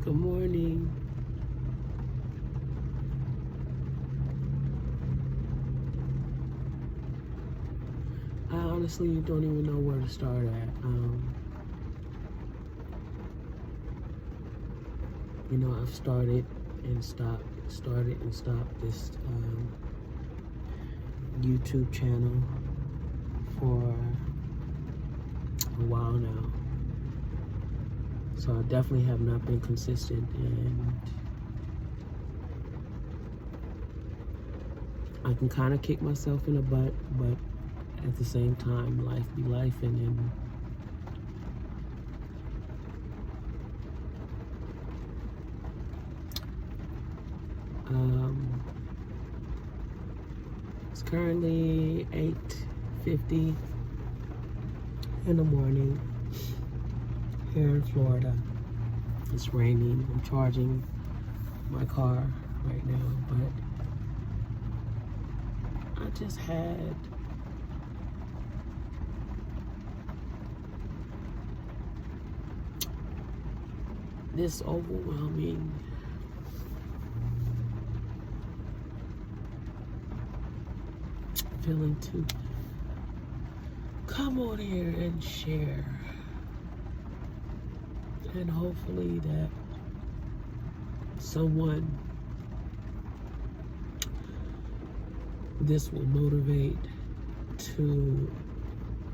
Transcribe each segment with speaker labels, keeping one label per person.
Speaker 1: Good morning. I honestly don't even know where to start at. I've started and stopped this YouTube channel for a while now. So I definitely have not been consistent, and I can kind of kick myself in the butt, but at the same time, life be life, and it's currently 8:50 in the morning here in Florida. It's raining. I'm charging my car right now, but I just had this overwhelming feeling to come on here and share, and hopefully that this will motivate to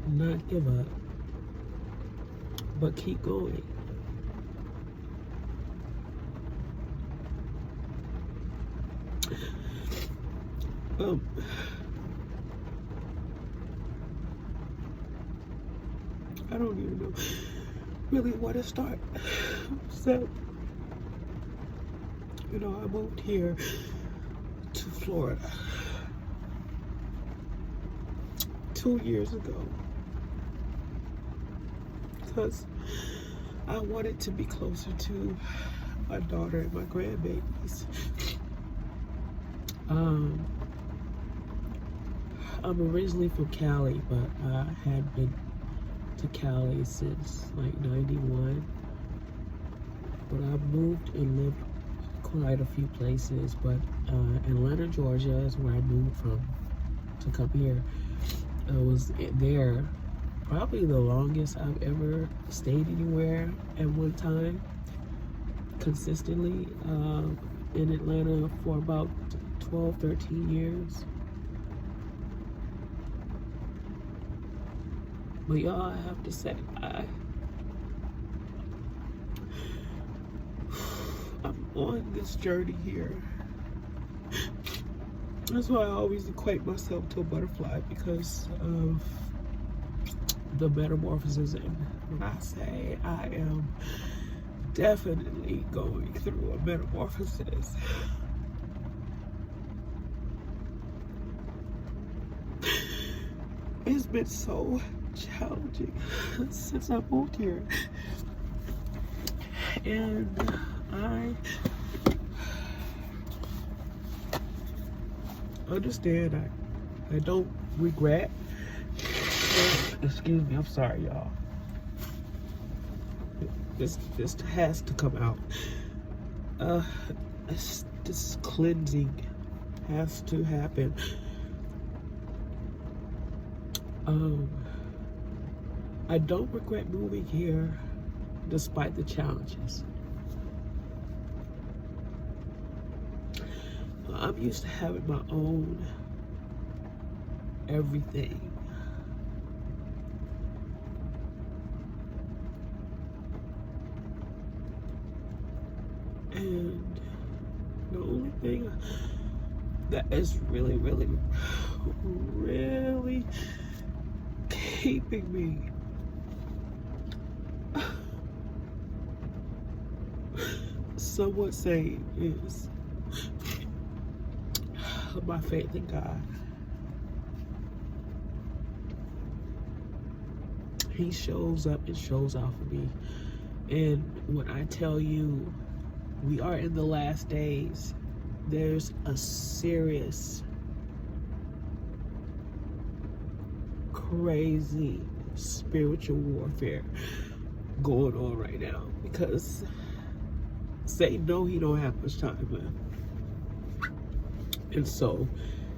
Speaker 1: not give up, but keep going. I don't even know really where to start. So, I moved here to Florida 2 years ago because I wanted to be closer to my daughter and my grandbabies. I'm originally from Cali, but I had been to Cali since like 91. But I've moved and lived quite a few places, but Atlanta, Georgia is where I moved from to come here. I was there probably the longest I've ever stayed anywhere at one time, consistently in Atlanta for about 12, 13 years. But y'all, I have to say, I'm on this journey here. That's why I always equate myself to a butterfly, because of the metamorphosis. And when I say I am definitely going through a metamorphosis, it's been so challenging since I moved here, and I understand. I don't regret. Excuse me, I'm sorry, y'all. This has to come out. This cleansing has to happen. I don't regret moving here despite the challenges. I'm used to having my own everything. And the only thing that is really, really, really keeping me somewhat sane is my faith in God. He shows up and shows out for me. And when I tell you we are in the last days, there's a serious, crazy spiritual warfare going on right now, because Satan know he don't have much time left. And so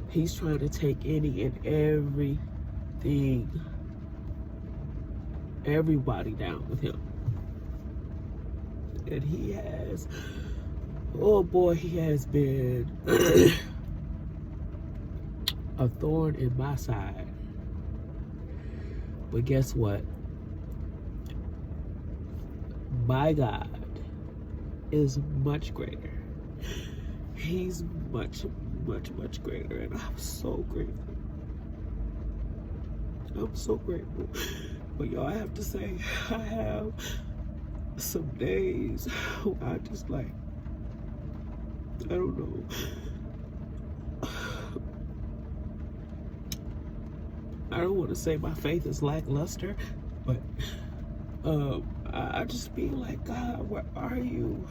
Speaker 1: he's trying to take any and everything, everybody down with him. And he has, oh boy, he has been a thorn in my side. But guess what? My God is much greater. He's much, much, much greater. And I'm so grateful. I'm so grateful. But y'all, I have to say, I have some days I just like, I don't know. I don't want to say my faith is lackluster, but I just be like, God, where are you?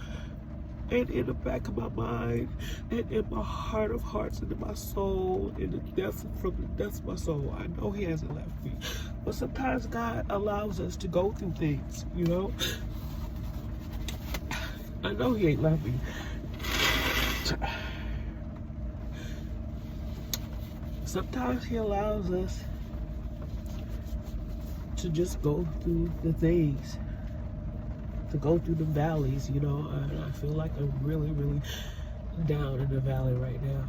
Speaker 1: And in the back of my mind, and in my heart of hearts, and in my soul, from the depths of my soul, I know He hasn't left me. But sometimes God allows us to go through things, you know? I know He ain't left me. Sometimes He allows us to just go through the things, to go through the valleys, you know. And I feel like I'm really, really down in the valley right now.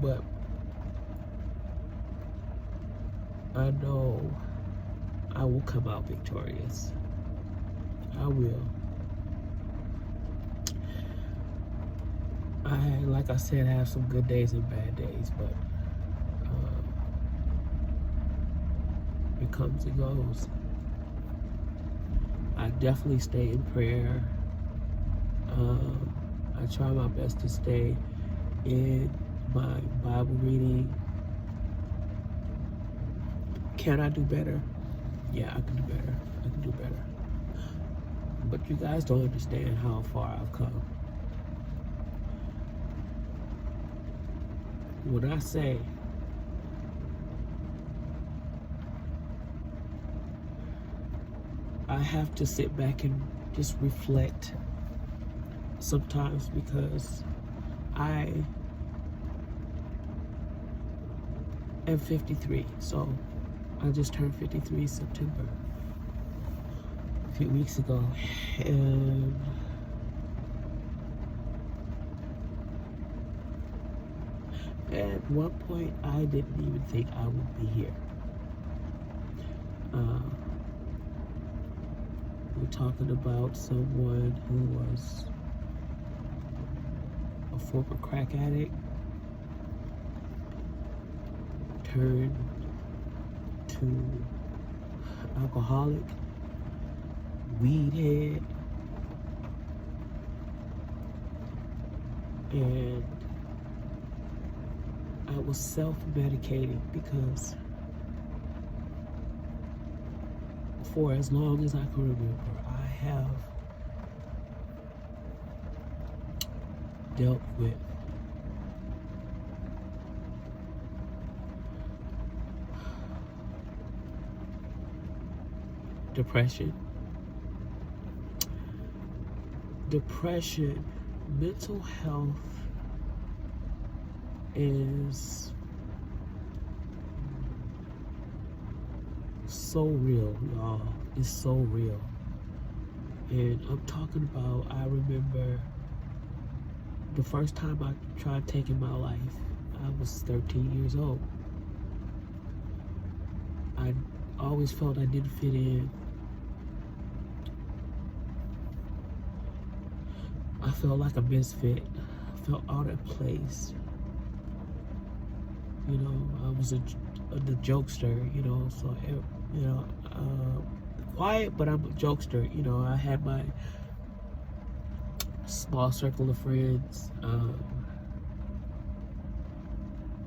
Speaker 1: But I know I will come out victorious. I will. Like I said, have some good days and bad days, but it comes and goes. I definitely stay in prayer. I try my best to stay in my Bible reading. Can I do better? Yeah, I can do better. I can do better. But you guys don't understand how far I've come. When I say I have to sit back and just reflect sometimes, because I am 53, so I just turned 53 in September, a few weeks ago, and at one point I didn't even think I would be here. We're talking about someone who was a former crack addict, turned to alcoholic, weed head, and I was self-medicating because for as long as I can remember, I have dealt with depression, mental health is so real, y'all. It's so real. And I'm talking about, I remember the first time I tried taking my life, I was 13 years old. I always felt I didn't fit in. I felt like a misfit. I felt out of place. You know, I was the jokester, you know, so, you know, quiet, but I'm a jokester. You know, I had my small circle of friends.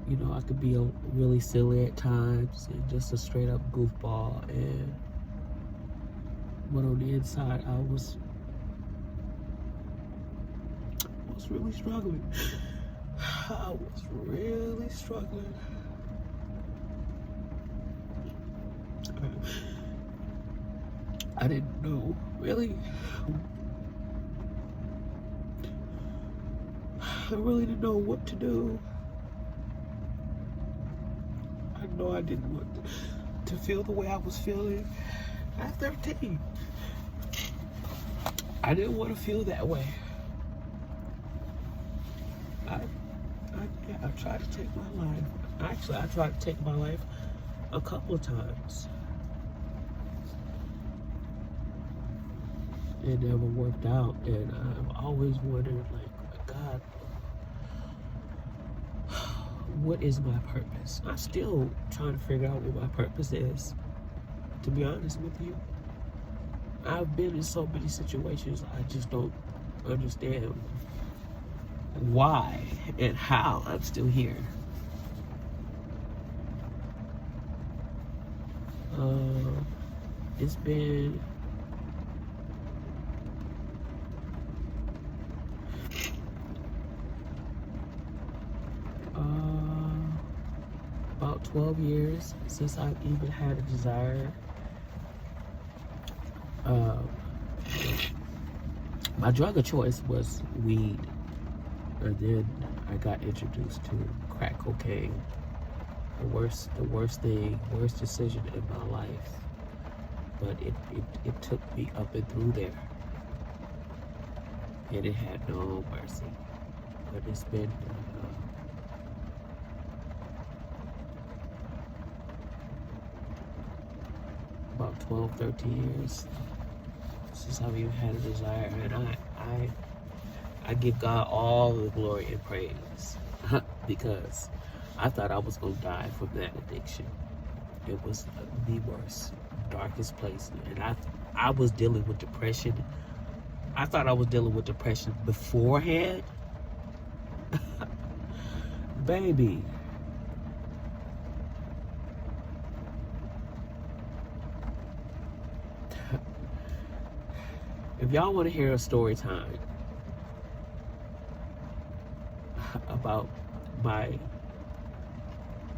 Speaker 1: You know, I could be really silly at times and just a straight up goofball. But on the inside, I was really struggling. I was really struggling. I didn't know, really. I really didn't know what to do. I know I didn't want to feel the way I was feeling at 13. I didn't want to feel that way. I tried to take my life. Actually, I tried to take my life a couple of times. It never worked out, and I've always wondered, like, God, what is my purpose? I'm still trying to figure out what my purpose is, to be honest with you. I've been in so many situations, I just don't understand why and how I'm still here. It's been about 12 years since I've even had a desire. My drug of choice was weed, and then I got introduced to crack cocaine. The worst decision in my life. But it took me up and through there, and it had no mercy. But it's been about 12, 13 years since I've even had a desire, and I give God all the glory and praise because I thought I was gonna die from that addiction. It was the worst, darkest place, and I was dealing with depression. I thought I was dealing with depression beforehand. Baby. If y'all want to hear a story time about my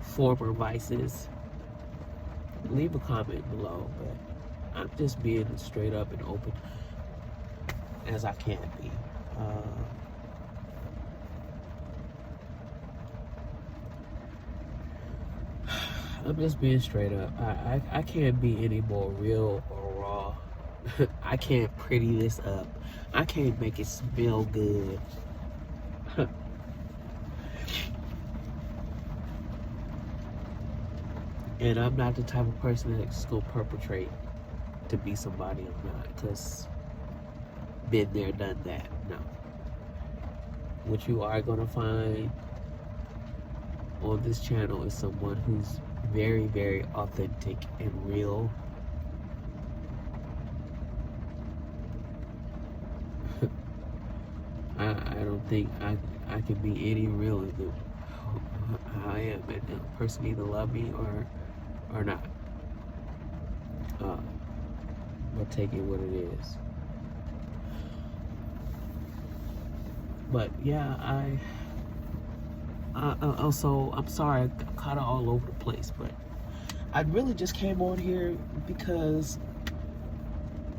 Speaker 1: former vices, leave a comment below. But I'm just being as straight up and open as I can be. I'm just being straight up. I can't be any more real or raw. I can't pretty this up. I can't make it smell good. And I'm not the type of person that's gonna perpetrate to be somebody I'm not, because been there, done that. No. What you are gonna find on this channel is someone who's very, very authentic and real. I don't think I can be any realer than I am, and the person either love me or not. But take it what it is. But yeah, also, I'm sorry, I'm kind of all over the place, but I really just came on here because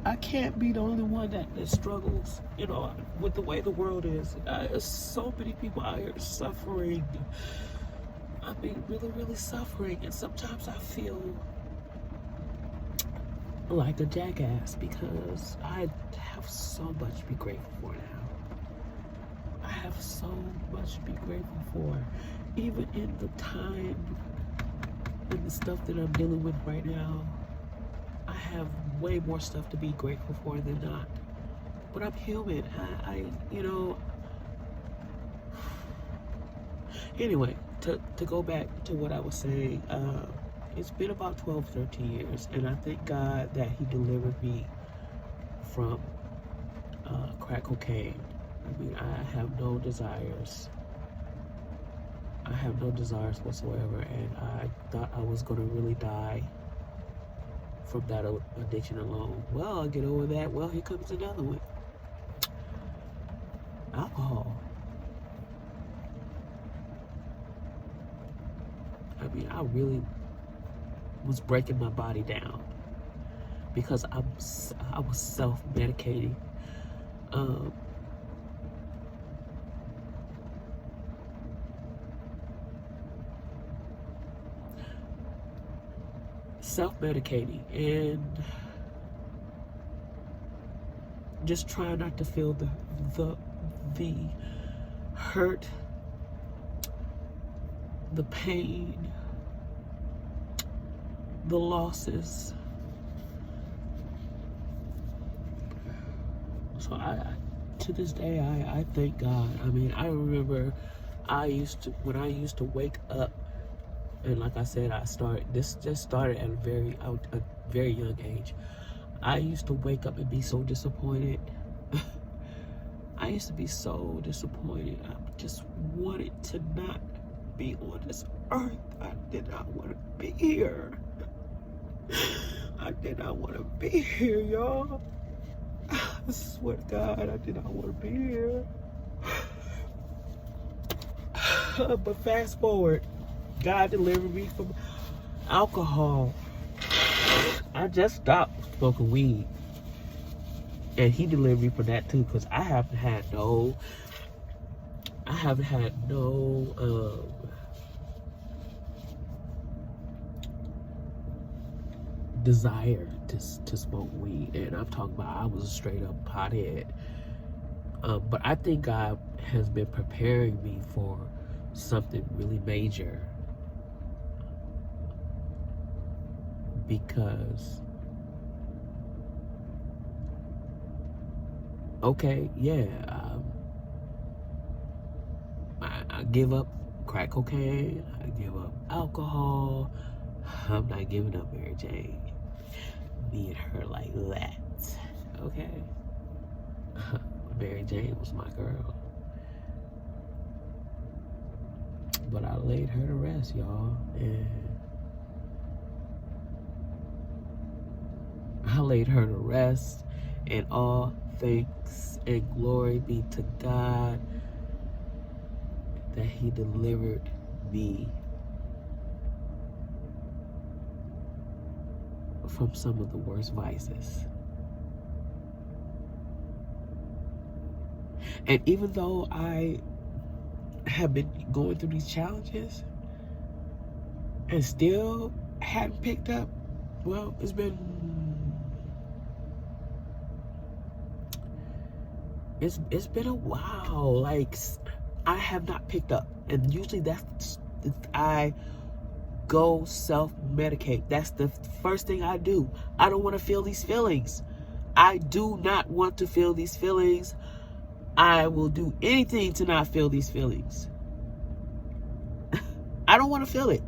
Speaker 1: I can't be the only one that struggles, you know, with the way the world is. There's so many people out here suffering. I mean, really, really suffering. And sometimes I feel like a jackass because I have so much to be grateful for now. I have so much to be grateful for. Even in the time and the stuff that I'm dealing with right now, I have way more stuff to be grateful for than not. But I'm human. You know. Anyway, to go back to what I was saying, it's been about 12, 13 years, and I thank God that He delivered me from crack cocaine. I mean, I have no desires. I have no desires whatsoever, and I thought I was gonna really die from that addiction alone. Well, I'll get over that. Well, here comes another one. Alcohol. I mean, I really was breaking my body down because I was self-medicating. Self-medicating and just trying not to feel the hurt, the pain, the losses. So to this day, I thank God. I mean, I remember when I used to wake up, and like I said, this just started at a very young age. I used to wake up and be so disappointed. I used to be so disappointed. I just wanted to not be on this earth. I did not want to be here. I did not want to be here, y'all. I swear to God, I did not want to be here. But fast forward, God delivered me from alcohol. I just stopped smoking weed. And he delivered me from that too, because I haven't had no desire to smoke weed. And I'm talking about, I was a straight up pothead. But I think God has been preparing me for something really major, because okay, yeah, I give up crack cocaine, I give up alcohol. I'm not giving up Mary Jane. Me and her like that, okay? Mary Jane was my girl. But I laid her to rest, y'all, and I laid her to rest, and all thanks and glory be to God that he delivered me from some of the worst vices. And even though I have been going through these challenges and still hadn't picked up, well, it's been a while. Like, I have not picked up, and usually I go self-medicate. That's the first thing I do. I don't want to feel these feelings. I do not want to feel these feelings. I will do anything to not feel these feelings. I don't want to feel it,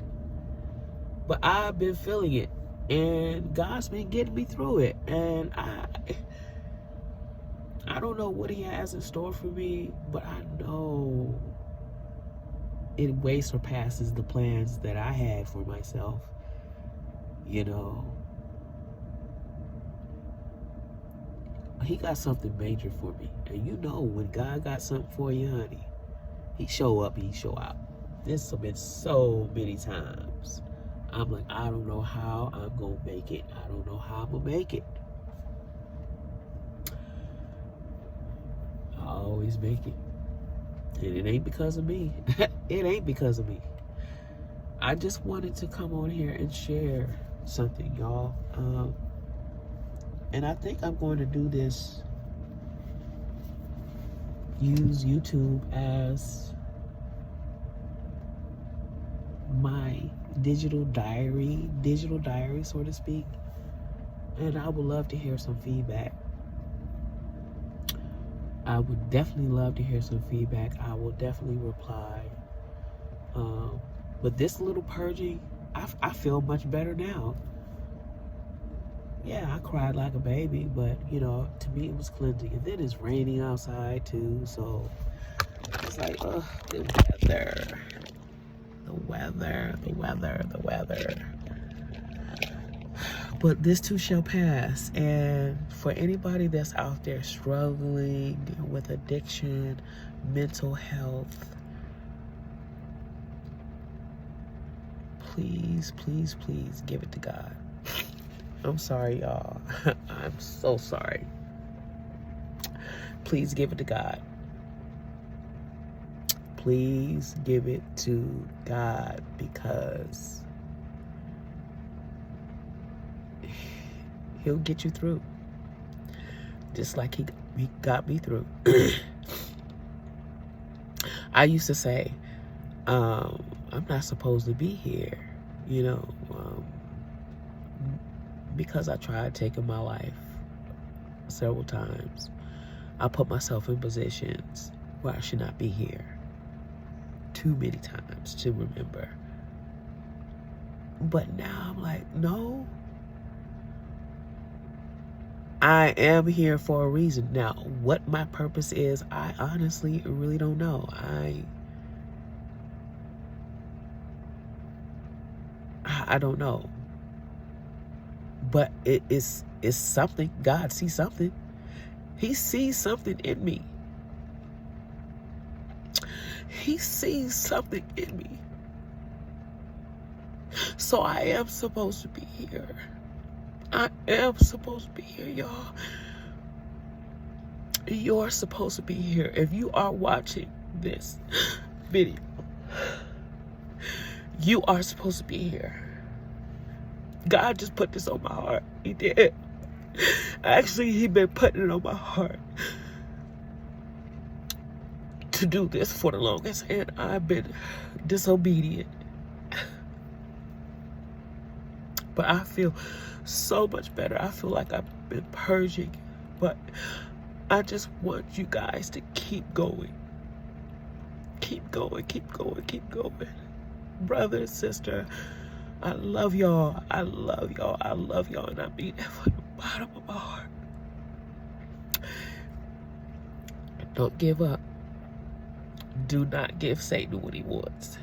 Speaker 1: but I've been feeling it, and God's been getting me through it, and I don't know what he has in store for me, but I know it way surpasses the plans that I had for myself. You know, he got something major for me. And you know, when God got something for you, honey, he show up, he show out. This has been so many times. I'm like, I don't know how I'm gonna make it. I don't know how I'm gonna make it. I always make it. And it ain't because of me. It ain't because of me. I just wanted to come on here and share something, y'all. And I think I'm going to do this, use YouTube as my digital diary, so to speak. And I would love to hear some feedback. I would definitely love to hear some feedback. I will definitely reply. But this little purging, I feel much better now. Yeah, I cried like a baby, but you know, to me it was cleansing. And then it's raining outside too, so it's like, ugh, the weather. But this too shall pass. And for anybody that's out there struggling with addiction, mental health, please, please, please give it to God. I'm sorry, y'all. I'm so sorry. Please give it to God. Please give it to God, because He'll get you through. Just like he got me through. I used to say, I'm not supposed to be here, you know, because I tried taking my life several times. I put myself in positions where I should not be here too many times to remember. But now I'm like, no, I am here for a reason. Now, what my purpose is, I honestly really don't know. I don't know. But it's something. God sees something. He sees something in me. He sees something in me. So I am supposed to be here. I am supposed to be here, y'all. You're supposed to be here. If you are watching this video, you are supposed to be here. God just put this on my heart. He did. Actually, He been putting it on my heart to do this for the longest, and I've been disobedient. But I feel so much better. I feel like I've been purging, but I just want you guys to keep going. Keep going, keep going, keep going. Brother, sister, I love y'all. I love y'all. I love y'all, and I mean that from the bottom of my heart. Don't give up. Do not give Satan what he wants.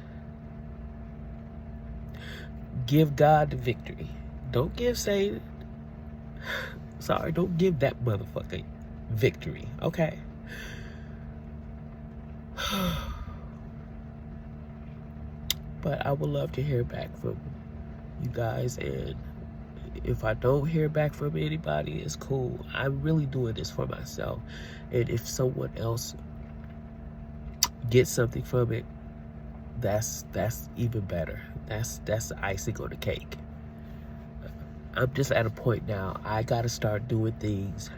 Speaker 1: Give God the victory. Don't give Satan. Sorry, don't give that motherfucker victory, okay? But I would love to hear back from you guys, and if I don't hear back from anybody, it's cool. I'm really doing this for myself, and if someone else gets something from it, that's even better. That's the icing on the cake. I'm just at a point now, I gotta start doing things,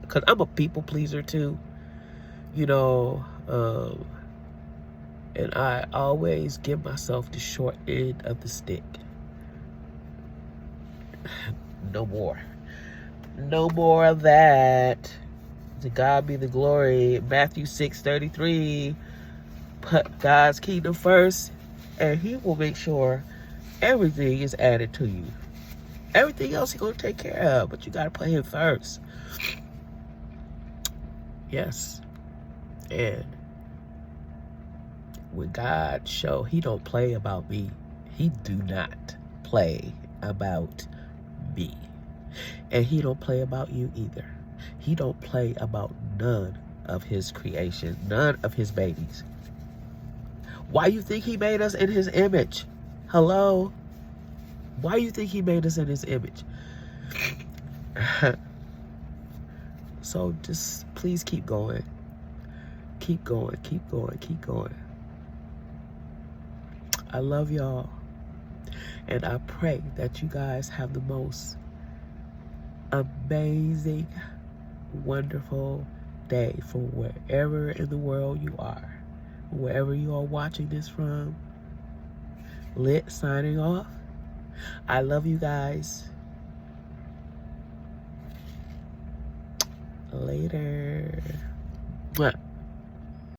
Speaker 1: because I'm a people pleaser too, you know, and I always give myself the short end of the stick. No more. No more of that. To God be the glory. Matthew 6:33. Put God's kingdom first, and He will make sure everything is added to you. Everything else He's going to take care of, but you got to put Him first. Yes. And when God show, He don't play about me. He do not play about me. And He don't play about you either. He don't play about none of His creation, none of His babies. Why you think He made us in His image? Hello? Why you think He made us in His image? So just please keep going. Keep going, keep going, keep going. I love y'all. And I pray that you guys have the most amazing, wonderful day from wherever in the world you are. Wherever you are watching this from. Lit signing off. I love you guys. Later. Mwah.